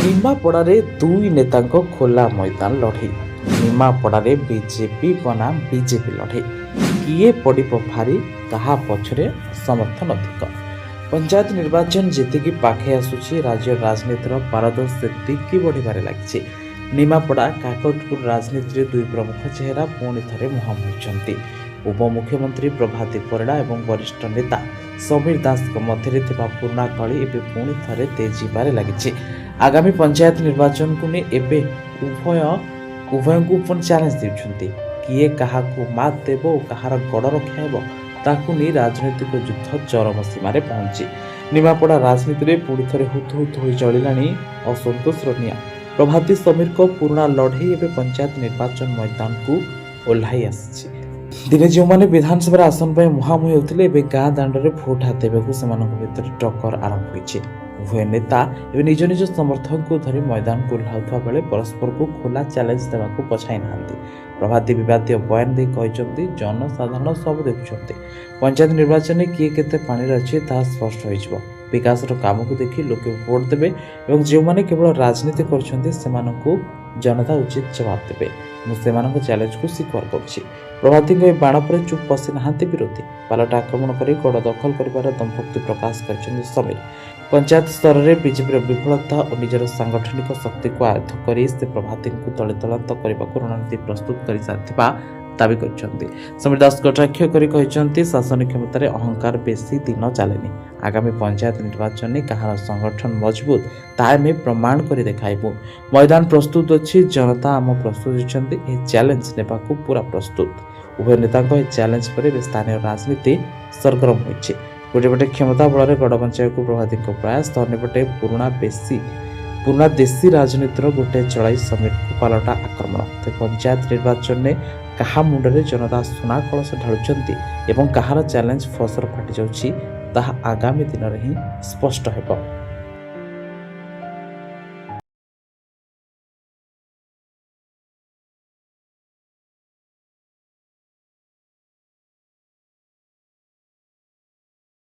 ନିମାପଡ଼ାରେ ଦୁଇ ନେତାଙ୍କ ଖୋଲା ମଇଦାନ ଲଢ଼େଇ। ନିମାପଡ଼ାରେ ବିଜେପି ବନାମ ବିଜେପି ଲଢ଼େଇ। କିଏ ପଡ଼ିବ ଭାରି, କାହା ପଛରେ ସମର୍ଥନ ଅଧିକ। ପଞ୍ଚାୟତ ନିର୍ବାଚନ ଯେତିକି ପାଖେଇ ଆସୁଛି, ରାଜ୍ୟ ରାଜନୀତିର ପାରଦ ସେତିକି ବଢ଼ିବାରେ ଲାଗିଛି। ନିମାପଡ଼ା କାକଟପୁର ରାଜନୀତିରେ ଦୁଇ ପ୍ରମୁଖ ଚେହେରା ପୁଣି ଥରେ ମୁହାଁମୁହିଁ ହୋଇଛନ୍ତି। ଉପମୁଖ୍ୟମନ୍ତ୍ରୀ ପ୍ରଭାତୀ ପରିଡ଼ା ଏବଂ ବରିଷ୍ଠ ନେତା ସମୀର ଦାସଙ୍କ ମଧ୍ୟରେ ଥିବା ପୁରୁଣା କଳି ଏବେ ପୁଣି ଥରେ ତେଜିବାରେ ଲାଗିଛି। ଆଗାମୀ ପଞ୍ଚାୟତ ନିର୍ବାଚନକୁ ନେଇ ଏବେ ଉଭୟଙ୍କୁ ପୁଣି ଚ୍ୟାଲେଞ୍ଜ ଦେଉଛନ୍ତି। କିଏ କାହାକୁ ମାତ୍ ଦେବ ଓ କାହାର ଗଡ଼ ରକ୍ଷା ହେବ, ତାକୁ ନେଇ ରାଜନୈତିକ ଯୁଦ୍ଧ ଚରମ ସୀମାରେ ପହଞ୍ଚି। ନିମାପଡ଼ା ରାଜନୀତିରେ ପୁଣି ଥରେ ହୁତୁ ହୁତୁ ହୋଇ ଜଳିଲାଣି ଅସନ୍ତୋଷର ନିଆଁ। ପ୍ରଭାତୀ ସମୀରଙ୍କ ପୁରୁଣା ଲଢ଼େଇ ଏବେ ପଞ୍ଚାୟତ ନିର୍ବାଚନ ମଇଦାନକୁ ଓହ୍ଲାଇ ଆସିଛି। ଦିନେ ଯେଉଁମାନେ ବିଧାନସଭାର ଆସନ ପାଇଁ ମୁହାଁମୁହିଁ ହେଉଥିଲେ, ଏବେ ଗାଁ ଦାଣ୍ଡରେ ଭୋଟ ହାତ ଦେବାକୁ ସେମାନଙ୍କ ଭିତରେ ଟକ୍କର ଆରମ୍ଭ ହୋଇଛି। ଉଭୟ ନେତା ଏବେ ନିଜ ନିଜ ସମର୍ଥକଙ୍କୁ ଧରି ମଇଦାନକୁ ଓହ୍ଲାଉଥିବା ବେଳେ ପରସ୍ପରକୁ ଖୋଲା ଚ୍ୟାଲେଞ୍ଜ ଦେବାକୁ ପଛାଇ ନାହାନ୍ତି। ପ୍ରଭାତୀ ବିବାଦୀୟ ବୟାନ ଦେଇ କହିଛନ୍ତି, ଜନସାଧାରଣ ସବୁ ଦେଖୁଛନ୍ତି। ପଞ୍ଚାୟତ ନିର୍ବାଚନରେ କିଏ କେତେ ପାଣିରେ ଅଛି ତାହା ସ୍ପଷ୍ଟ ହୋଇଯିବ। ବିକାଶର କାମକୁ ଦେଖି ଲୋକେ ଭୋଟ ଦେବେ ଏବଂ ଯେଉଁମାନେ କେବଳ ରାଜନୀତି କରୁଛନ୍ତି ସେମାନଙ୍କୁ ଜନତା ଉଚିତ ଜବାବ ଦେବେ। ମୁଁ ସେମାନଙ୍କ ଚ୍ୟାଲେଞ୍ଜକୁ ସ୍ୱୀକାର କରୁଛି। ପ୍ରଭାତୀଙ୍କ ଏହି ବାଣ ପରେ ଚୁପ୍ ବସି ନାହାନ୍ତି ବିରୋଧୀ। ପାଲଟା ଆକ୍ରମଣ କରି ଗଡ଼ ଦଖଲ କରିବାର ଦମ୍ଭୋକ୍ତି ପ୍ରକାଶ କରିଛନ୍ତି ସମୀର। ପଞ୍ଚାୟତ ସ୍ତରରେ ବିଜେପିର ବିଫଳତା ଓ ନିଜର ସାଂଗଠନିକ ଶକ୍ତିକୁ ଆୟତ୍ତ କରି ସେ ପ୍ରଭାତୀଙ୍କୁ ତଳିତଳାନ୍ତ କରିବାକୁ ରଣନୀତି ପ୍ରସ୍ତୁତ କରିସାରିଥିବା ଦାବି କରିଛନ୍ତି। ସମୀର ଦାସ କଟାକ୍ଷ କରି କହିଛନ୍ତି, ଶାସନ କ୍ଷମତାରେ ଅହଙ୍କାର ବେଶୀ ଦିନ ଚାଲେନି। ଆଗାମୀ ପଞ୍ଚାୟତ ନିର୍ବାଚନରେ କାହାର ସଂଗଠନ ମଜବୁତ, ତାହା ଆମେ ପ୍ରମାଣ କରି ଦେଖାଇବୁ। ମଇଦାନ ପ୍ରସ୍ତୁତ ଅଛି, ଜନତା ଆମ ପ୍ରସ୍ତୁତ ଅଛନ୍ତି, ଏହି ଚ୍ୟାଲେଞ୍ଜ ନେବାକୁ ପୁରା ପ୍ରସ୍ତୁତ। ଉଭୟ ନେତାଙ୍କ ଏହି ଚ୍ୟାଲେଞ୍ଜ ପରେ ଏବେ ସ୍ଥାନୀୟ ରାଜନୀତି ସରଗରମ ହୋଇଛି। ଗୋଟିଏ ପଟେ କ୍ଷମତା ବଳରେ ଗଡ଼ ବଞ୍ଚାଇବାକୁ ପ୍ରଭାତୀଙ୍କ ପ୍ରୟାସ, ତ ଅନ୍ୟପଟେ ପୁରୁଣା ଦେଶୀ ରାଜନୀତିର ଗୋଟେ ଚଳାଇ ସମୀରଙ୍କୁ ପାଲଟା ଆକ୍ରମଣ। ତ ପଞ୍ଚାୟତ ନିର୍ବାଚନରେ କାହା ମୁଣ୍ଡରେ ଜନତା ସୁନା କଳସ ଢାଳୁଛନ୍ତି ଏବଂ କାହାର ଚ୍ୟାଲେଞ୍ଜ ଫସର ଫାଟି ଯାଉଛି, ତାହା ଆଗାମୀ ଦିନରେ ହିଁ ସ୍ପଷ୍ଟ ହେବ।